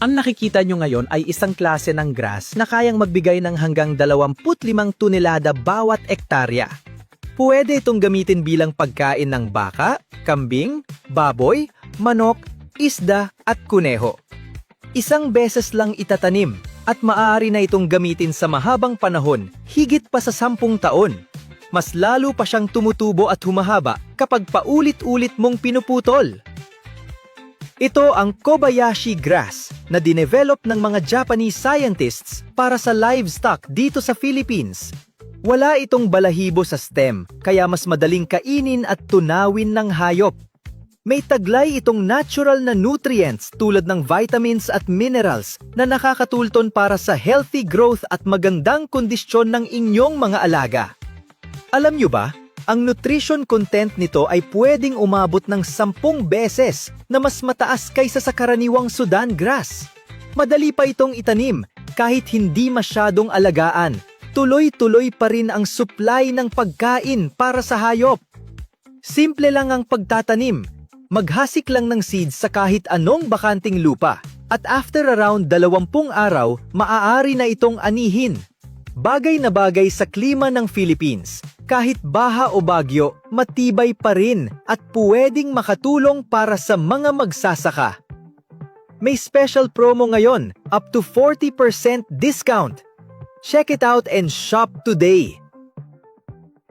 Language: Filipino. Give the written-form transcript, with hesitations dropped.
Ang nakikita nyo ngayon ay isang klase ng grass na kayang magbigay ng hanggang 25 tonelada bawat ektarya. Pwede itong gamitin bilang pagkain ng baka, kambing, baboy, manok, isda at kuneho. Isang beses lang itatanim at maaari na itong gamitin sa mahabang panahon, higit pa sa 10 taon. Mas lalo pa siyang tumutubo at humahaba kapag paulit-ulit mong pinuputol. Ito ang Kobayashi grass na dinevelop ng mga Japanese scientists para sa livestock dito sa Philippines. Wala itong balahibo sa stem, kaya mas madaling kainin at tunawin ng hayop. May taglay itong natural na nutrients tulad ng vitamins at minerals na nakakatulton para sa healthy growth at magandang kondisyon ng inyong mga alaga. Alam nyo ba? Ang nutrition content nito ay pwedeng umabot ng 10 beses na mas mataas kaysa sa karaniwang Sudan grass. Madali pa itong itanim kahit hindi masyadong alagaan. Tuloy-tuloy pa rin ang supply ng pagkain para sa hayop. Simple lang ang pagtatanim. Maghasik lang ng seeds sa kahit anong bakanting lupa. At after around 20 araw, maaari na itong anihin. Bagay na bagay sa klima ng Philippines. Kahit baha o bagyo, matibay pa rin at pwedeng makatulong para sa mga magsasaka. May special promo ngayon, up to 40% discount. Check it out and shop today.